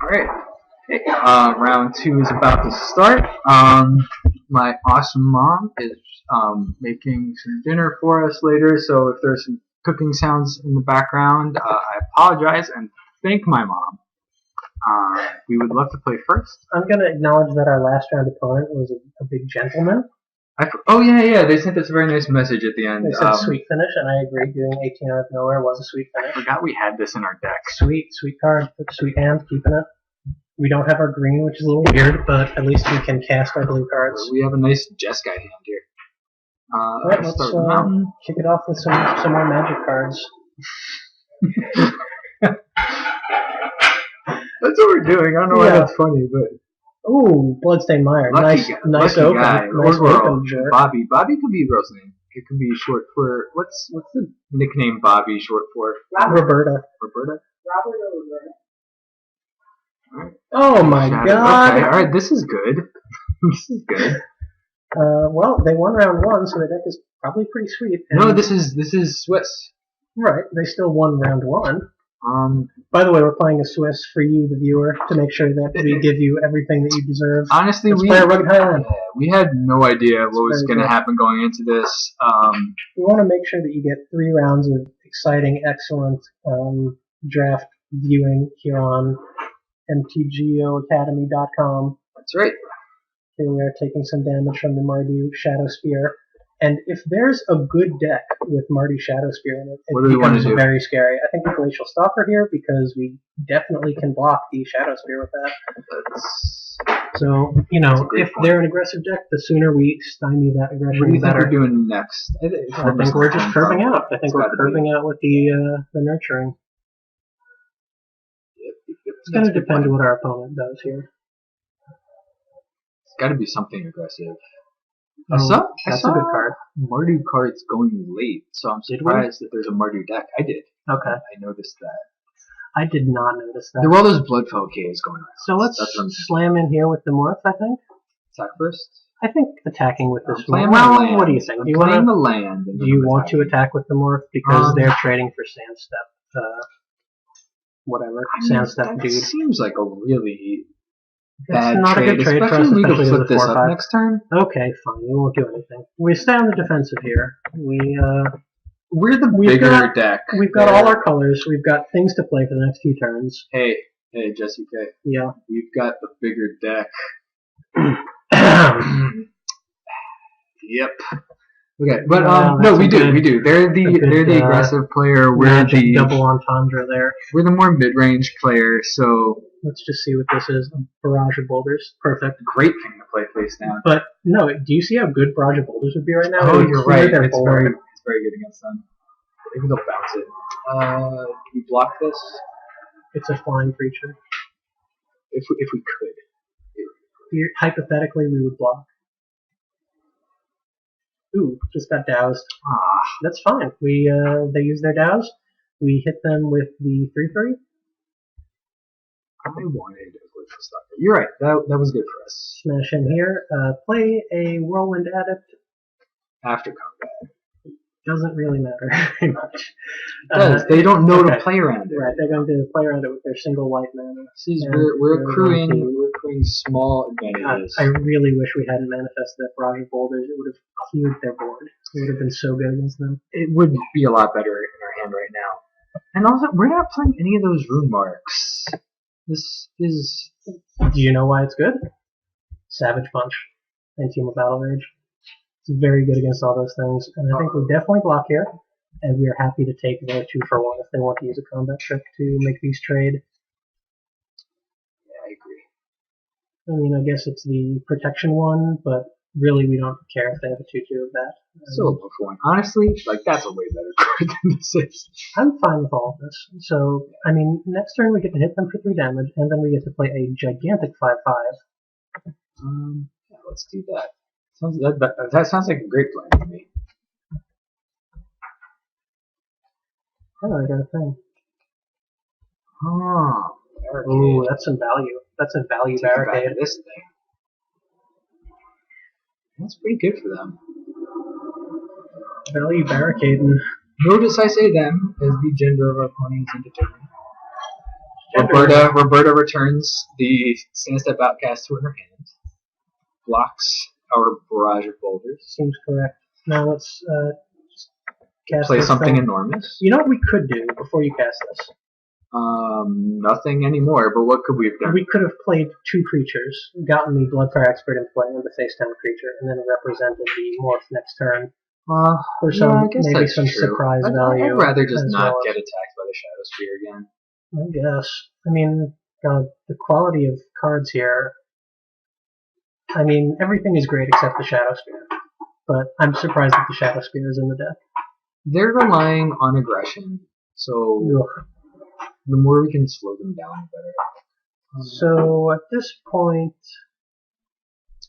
Alright. Hey, round 2 is about to start. My awesome mom is making some dinner for us later, so if there's some cooking sounds in the background, I apologize and thank my mom. We would love to play first. I'm going to acknowledge that our last round opponent was a big gentleman. Oh yeah, they sent us a very nice message at the end. They said sweet finish, and I agree. Doing 18 out of nowhere was a sweet finish. I forgot we had this in our deck. Sweet card, sweet hand, keeping it. We don't have our green, which is a little weird, but at least we can cast our blue cards. We have a nice Jess guy hand here. Alright, let's kick it off with some more magic cards. That's what we're doing. I don't know why that's funny, but... Ooh, Bloodstained Mire. Nice open. Nice open, sure. Bobby could be a girl's name. It could be short for... What's the nickname Bobby short for? Roberta. Roberta? Right. Oh my god! Okay, alright, this is good. This is good. Well, they won round 1, so the deck is probably pretty sweet. No, this is Swiss. Right, they still won round 1. By the way, we're playing a Swiss for you, the viewer, to make sure that we give you everything that you deserve. Honestly, we play a Rugged Highland. We had no idea what was going to happen going into this. We want to make sure that you get 3 rounds of exciting, excellent draft viewing here on mtgoacademy.com. That's right. Here we are taking some damage from the Mardu Shadowspear. And if there's a good deck with Mardu Shadowspear in it, it becomes very scary. I think the Glacial Stalker here, because we definitely can block the Shadowspear with that. So, you know, if they're an aggressive deck, the sooner we stymie that aggression, the better. What do you think we're doing next? I think we're just curving out. I think we're curving out with the nurturing. It's going to depend on what our opponent does here. It's got to be something aggressive. That's a good card. Mardu cards going late, so I'm surprised that there's a Mardu deck. I did. Okay. I noticed that. I did not notice that. There were all those Bloodfell caves going around. So let's slam in here with the Morph, I think. Attack first? I think attacking with this one. Well, what do you think? Do you want to attack with the Morph? Because they're trading for Sandstep. Whatever. Sandstep dude. It seems like a really... It's not a good trade for us, especially especially to flip as a this 4/5. up next turn. Okay, fine. We won't do anything. We stay on the defensive here. We're the bigger deck. We've got all our colors. We've got things to play for the next few turns. Hey, Jesse K. Yeah. We've got the bigger deck. Yep. Okay, but no, we do. They're the aggressive player. We're the double entendre there. We're the more mid-range player. So let's just see what this is. A barrage of boulders. Perfect. Great thing to play face down. But no, do you see how good barrage of boulders would be right now? Oh, you're right. It's very good against them. Maybe they'll bounce it. Can we block this? It's a flying creature. If we could. Hypothetically, we would block. Ooh, just got doused. That's fine. They use their douse. We hit them with the 3/3. I wanted a Glacial Stalker. You're right. That was good for us. Smash in here. Play a Whirlwind Adept. After combat. Doesn't really matter very much. They don't know to play around it. Right, they're going to play around it with their single white mana. We're accruing small advantages. I really wish we hadn't manifested that barrage of boulders. It would have cleared their board. It would have been so good against them. It would be a lot better in our hand right now. And also, we're not playing any of those rune marks. This is... Do you know why it's good? Savage Punch and Team of Battle Rage. It's very good against all those things, and I think we definitely block here, and we are happy to take their 2-for-1 if they want to use a combat trick to make these trade. Yeah, I agree. I mean, I guess it's the protection one, but really we don't care if they have a 2/2 of that. Still a buff one. Honestly, that's a way better card than this is. I'm fine with all of this. So, I mean, next turn we get to hit them for 3 damage, and then we get to play a gigantic 5/5. Yeah, let's do that. That sounds like a great plan to me. Oh, I got a thing. Ooh, that's some value. That's a value barricade. This thing. That's pretty good for them. Value barricading. Notice I say them, as the gender of our opponent is indeterminate. Roberta returns the Sandstep Outcast to her hand. Blocks our barrage of boulders. Seems correct. Now let's cast play something enormous. You know what we could do before you cast this? Nothing anymore, but what could we have done? We could have played 2 creatures, gotten the Bloodfire Expert in play and the face-down creature, and then represented the morph next turn. For some, maybe some surprise value. I'd rather just not get attacked by the Shadowspear again. I guess. I mean, God, the quality of cards here. I mean, everything is great except the Shadowspear. But I'm surprised that the Shadowspear is in the deck. They're relying on aggression, so the more we can slow them down, the better. So at this point,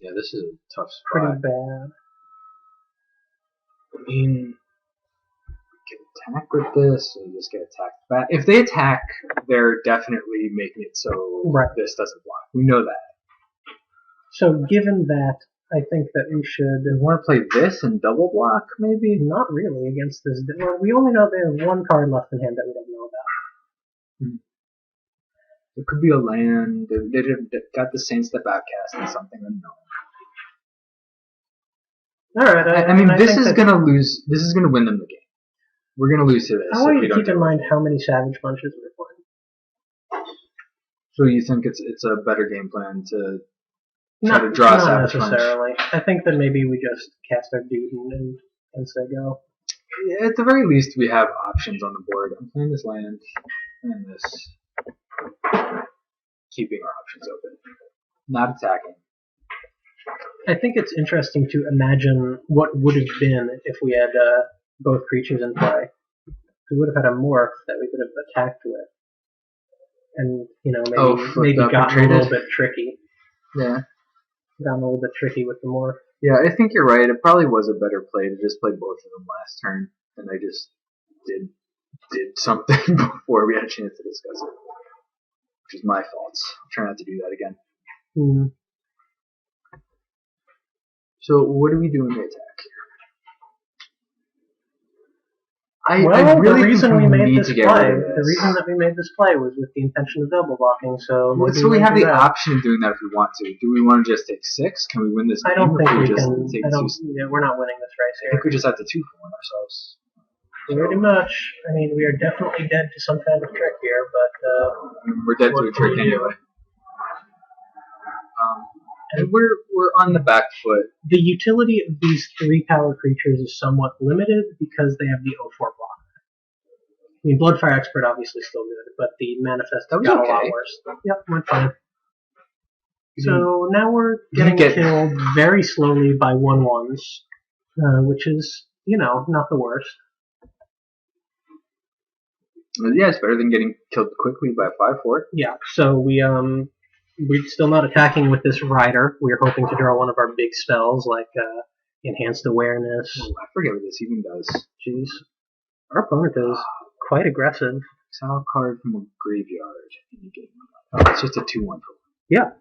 yeah, this is a tough spot. Pretty bad. I mean, we can attack with this and just get attacked back. If they attack, they're definitely making it so this doesn't block. We know that. So given that, I think that we should want to play this and double block, maybe? Not really against this. Well, we only know they have 1 card left in hand that we don't know about. It could be a land. They've got the Sandstep Outcast and something unknown. Alright, I mean, this is gonna lose. This is gonna win them the game. We're gonna lose to this. I want you to keep in mind how many Savage Punches we're playing. So you think it's a better game plan to try to draw a Savage Punch? Not necessarily. I think that maybe we just cast our dude and say go. Yeah, at the very least, we have options on the board. I'm playing this land and this, keeping our options open, not attacking. I think it's interesting to imagine what would have been if we had both creatures in play. We would have had a morph that we could have attacked with, and maybe gotten a little bit tricky. Yeah, gotten a little bit tricky with the morph. Yeah, I think you're right. It probably was a better play to just play both of them last turn, and I just did something before we had a chance to discuss it, which is my fault. I'll try not to do that again. Mm. So what do we do in the attack here? The reason that we made this play was with the intention of double blocking. So we have the option of doing that if we want to. Do we want to just take 6? Can we win this game? I don't think we can. We're not winning this race here. I think we just have to 2-for-1 ourselves. Pretty much. I mean, we are definitely dead to some kind of trick here, but we're dead to a trick anyway. And we're on the back foot. The utility of these 3-power creatures is somewhat limited because they have the 0-4 block. I mean, Bloodfire Expert obviously still good, but the Manifest got a lot worse. Yep, went fine. So now we're getting killed very slowly by 1/1s, which is, not the worst. Yeah, it's better than getting killed quickly by 5/4. Yeah, so we're still not attacking with this Rider. We're hoping to draw one of our big spells, like Enhanced Awareness. Oh, I forget what this even does. Jeez. Our opponent is quite aggressive. Exile a card from a graveyard. Oh, it's just a 2/1 for 1. Yeah.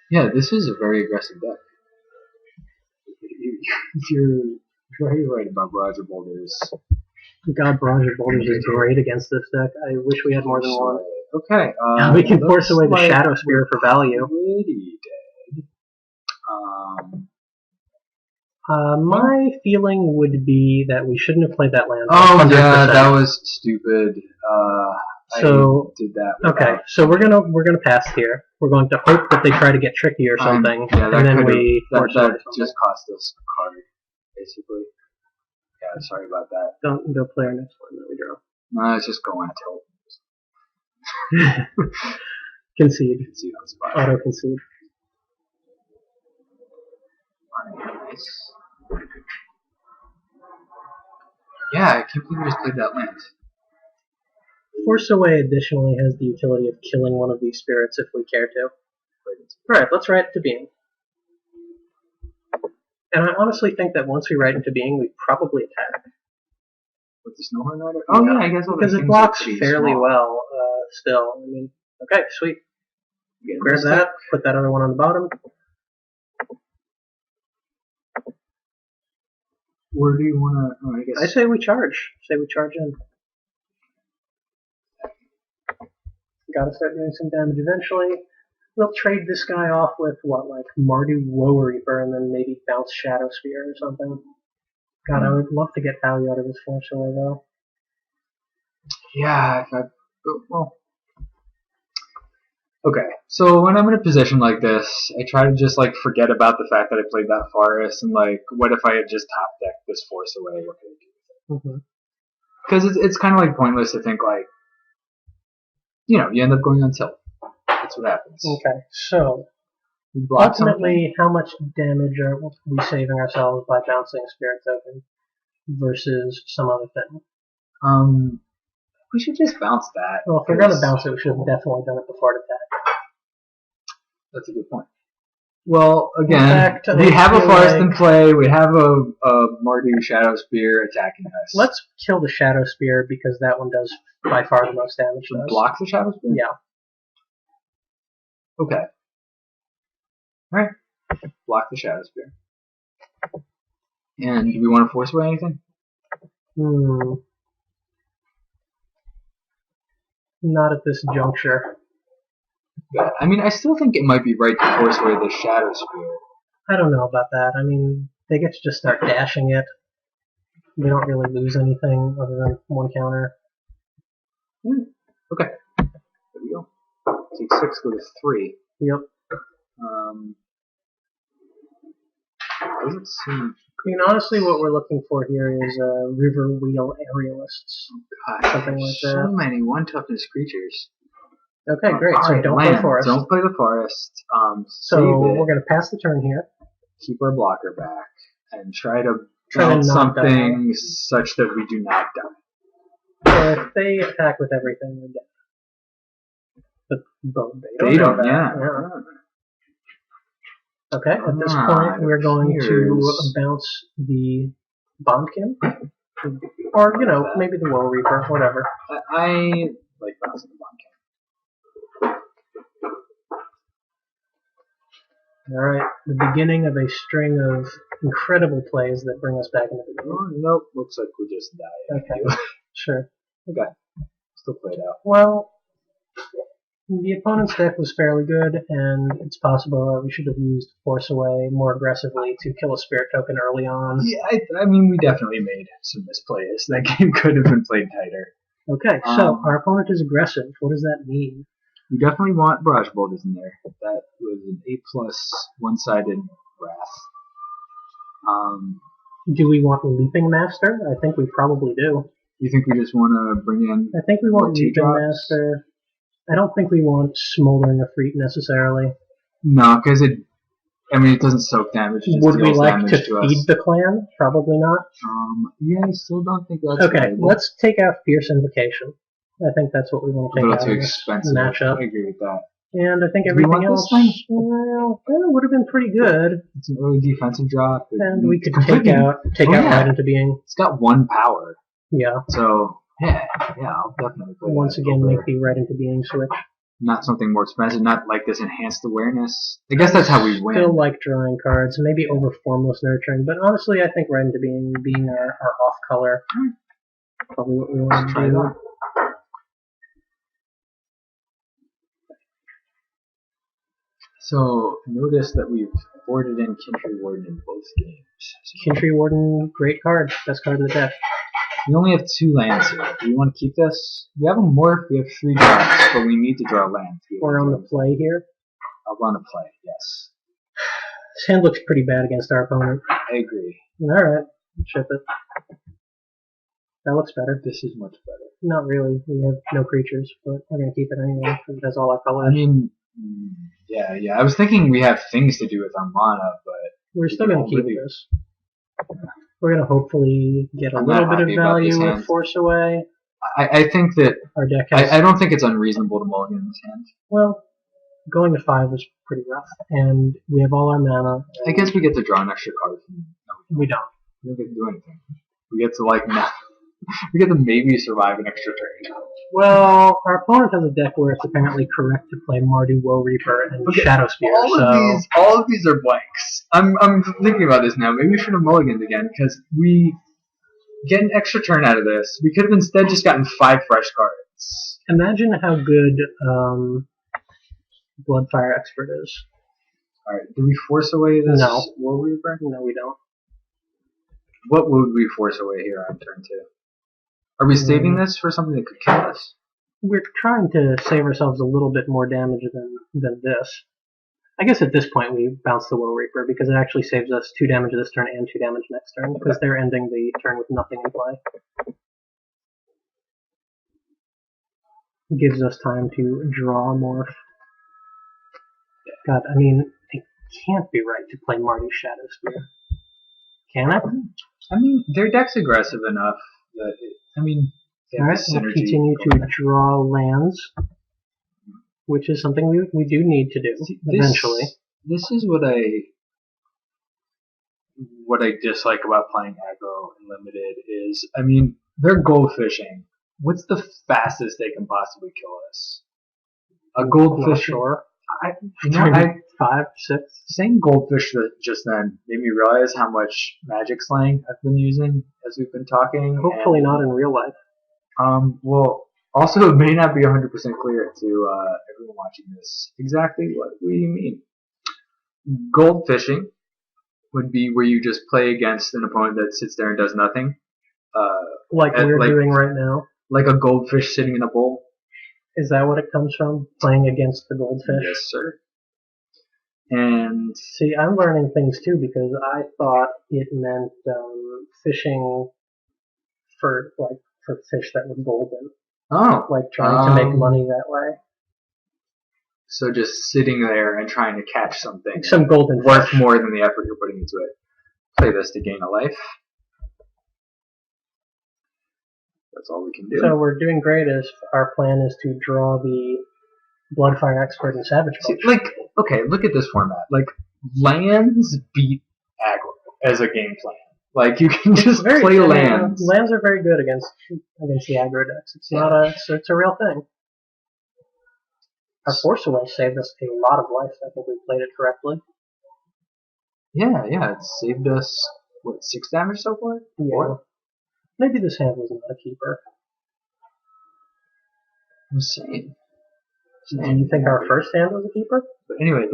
Yeah, this is a very aggressive deck. You're very right about Roger Boulders. God, Barrage of Boulders is great against this deck. I wish we had more than one. Okay. We can force away the Shadowspear for value. Pretty dead. My feeling would be that we shouldn't have played that land. Oh 100%. Yeah, that was stupid. I did that. Okay, so we're gonna pass here. We're going to hope that they try to get tricky or something, and then that just cost us a card, basically. Yeah, sorry about that. Don't play our next one that we draw. No, let's just go on tilt. Concede. Concede on spot. Auto concede. Nice. Yeah, I can't believe we just played that land. Force Away additionally has the utility of killing one of these spirits if we care to. Alright, let's write it to being. And I honestly think that once we write into being, we probably attack. With the Snowhorn Rider? Oh yeah, I guess because it blocks fairly well still. I mean, okay, sweet. Grab that, put that other one on the bottom. Where do you want to? Oh, I guess. I say we charge. Say we charge in. Gotta start doing some damage eventually. We'll trade this guy off with what, like Mardu Reaper, and then maybe bounce Shadowspear or something. God, I would love to get value out of this Force Away though. Yeah, well. Okay, so when I'm in a position like this, I try to just like forget about the fact that I played that forest and like, what if I had just top decked this Force Away? What could I do with it? Because it's kind of like pointless to think like, you end up going on tilt. That's what happens. Okay, so ultimately, how much damage are we saving ourselves by bouncing a Spirit Token versus some other thing? We should just bounce that. Well, if we're gonna bounce it, we should have definitely done it before it attacked. That's a good point. Well, again, we have a forest in play. We have a Mardu Shadowspear attacking us. Let's kill the Shadowspear because that one does by far the most damage to us. Block the Shadowspear? Yeah. Okay. Alright. Block the Shadowspear. And do we want to force away anything? Not at this juncture. Yeah. I mean, I still think it might be right to force away the Shadowspear. I don't know about that. I mean, they get to just start dashing it. They don't really lose anything other than one counter. Okay. There we go. Take 6, go to 3. Yep. Does it seem... I mean, honestly, what we're looking for here is River Wheel Aerialists. Oh, God, something like that. So many 1-toughness creatures. Okay, great. So don't play forest. Don't play the forest. So we're going to pass the turn here. Keep our blocker back and try to build something such that we do not die. So if they attack with everything, we're dead. But they don't. Yeah. Okay, at this point, we're going to bounce the Bondkin. Or, maybe the Woe Reaper, whatever. I like bouncing the Bondkin. Alright, the beginning of a string of incredible plays that bring us back into the game. Oh, nope, looks like we just died. Okay, sure. Okay, still played out. Well, the opponent's deck was fairly good, and it's possible that we should have used Force Away more aggressively to kill a Spirit Token early on. Yeah, I mean, we definitely made some misplays. That game could have been played tighter. Okay, so our opponent is aggressive. What does that mean? We definitely want Barrage Bolters in there. That was an 8+ one-sided Wrath. Do we want Leaping Master? I think we probably do. You think we just want to bring in... I think we want Leaping Master. I don't think we want Smoldering Efreet necessarily. No, because it doesn't soak damage. It just Would we like to feed us. The clan? Probably not. Yeah, I still don't think that's okay. valuable. Let's take out Fierce Invocation. I think that's what we want to take out. A little too expensive. Matchup. I agree with that. And I think everything else, well, it would have been pretty good. It's an early defensive drop. And we could take out Right Into Being. It's got 1 power. Yeah. So yeah, I'll definitely play once again make the Right Into Being switch. Not something more expensive, not like this enhanced awareness. I guess that's how we win. Still like drawing cards, maybe over Formless Nurturing, but honestly I think Right Into Being our off color. Probably what we want to try that. So notice that we've boarded in Kintry Warden in both games. Kintry Warden, great card, best card in the deck. We only have 2 lands here. Do we want to keep this? We have a morph, we have 3 drops, but we need to draw land. We're on the play here? I'll run the play, yes. This hand looks pretty bad against our opponent. I agree. Alright, ship it. That looks better. This is much better. Not really. We have no creatures, but we're going to keep it anyway because it has all our colors. I mean, yeah. I was thinking we have things to do with our mana, but... We're still going to keep this. We're going to hopefully get a little bit of value with Force Away. I think that... Our deck has... I don't think it's unreasonable to mulligan this hand. Well, going to 5 is pretty rough, and we have all our mana. I guess we get to draw an extra card. We don't. We don't get to do anything. We get to, we get to maybe survive an extra turn. Well, our opponent has a deck where it's apparently correct to play Mardu Reaper and Shadowspears. All of these are blanks. I'm thinking about this now. Maybe we should have mulliganed again because we get an extra turn out of this. We could have instead just gotten 5 fresh cards. Imagine how good Bloodfire Expert is. Alright, do we force away this Woe Reaper? No, we don't. What would we force away here on turn 2? Are we saving this for something that could kill us? We're trying to save ourselves a little bit more damage than this. I guess at this point we bounce the Woe Reaper because it actually saves us 2 damage this turn and 2 damage next turn because they're ending the turn with nothing in play. Gives us time to draw Morph. God, I mean, it can't be right to play Mardu Shadowspear. Can it? I mean, their deck's aggressive enough that Alright, we'll continue to draw lands, which is something we do need to do eventually. This is what I dislike about playing aggro and limited is, I mean, they're goldfishing. What's the fastest they can possibly kill us? A goldfish? Sure. 5, 6. Saying goldfish just then made me realize how much magic slang I've been using as we've been talking. Hopefully not in real life. Well, also it may not be 100% clear to everyone watching this exactly what we mean. Goldfishing would be where you just play against an opponent that sits there and does nothing. Like we're doing right now. Like a goldfish sitting in a bowl. Is that what it comes from? Playing against the goldfish? Yes, sir. And see, I'm learning things too because I thought it meant fishing for fish that was golden. Oh, like trying to make money that way. So just sitting there and trying to catch something, some golden worth fish. more than the effort you're putting into it. Play this to gain a life. That's all we can do. So we're doing great. As our plan is to draw the Bloodfire Expert and Savage Punch. Okay, look at this format. Lands beat aggro as a game plan. You can just play lands. Lands are very good against the aggro decks. It's not it's a real thing. Our Force Away saved us a lot of life. I think we played it correctly. Yeah, it saved us 6 damage so far? Yeah. 4? Maybe this hand was not a keeper. I'm saying. Do you think our first hand was a keeper? But anyway,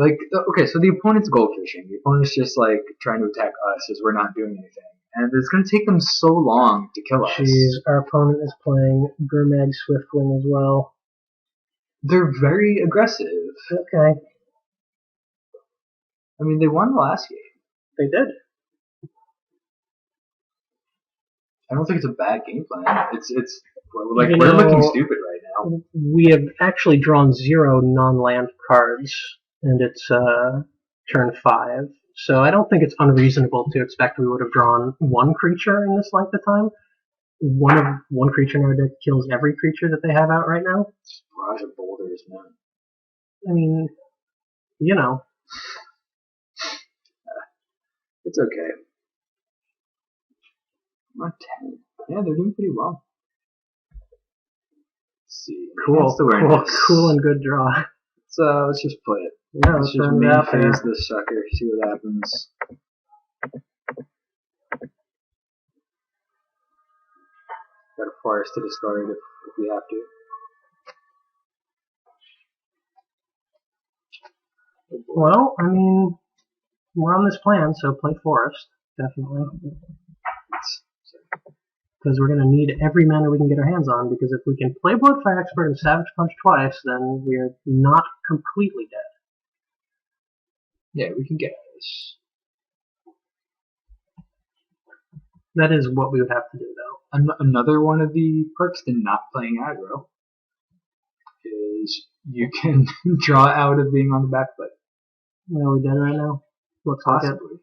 okay, so the opponent's goldfishing. The opponent's just trying to attack us as we're not doing anything. And it's going to take them so long to kill us. Jeez, our opponent is playing Gurmag Swiftwing as well. They're very aggressive. Okay. I mean, they won the last game. They did. I don't think it's a bad game plan. We're looking stupid right now. We have actually drawn 0 non-land cards, and it's turn 5. So I don't think it's unreasonable to expect we would have drawn 1 creature in this length of time. One creature in our deck kills every creature that they have out right now. Barrage of boulders, man. I mean, it's okay. I'm on 10. Yeah, they're doing pretty well. Let's see. Cool and good draw. Let's just play it. Yeah, let's just main phase this sucker, see what happens. Got a forest to discard if we have to. Well, I mean, we're on this plan, so play forest, definitely. Because we're going to need every mana we can get our hands on, because if we can play Bloodfire Expert and Savage Punch twice, then we're not completely dead. Yeah, we can get this. That is what we would have to do, though. Another one of the perks to not playing aggro is you can draw out of being on the back foot. Are we dead right now? Looks possibly.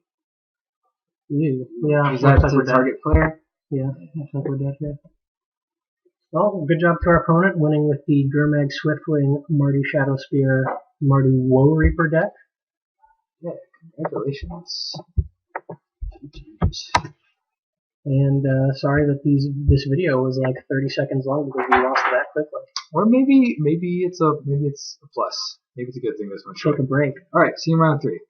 Yeah. Is that the target player? Yeah, looks like we're dead here. Well, good job to our opponent, winning with the Gurmag Swiftwing Mardu Shadowspear Mardu Woe Reaper deck. Yeah, congratulations. And sorry that this video was like 30 seconds long because we lost it that quickly. Or maybe it's a plus. Maybe it's a good thing this one. Take a break. All right, see you in round 3.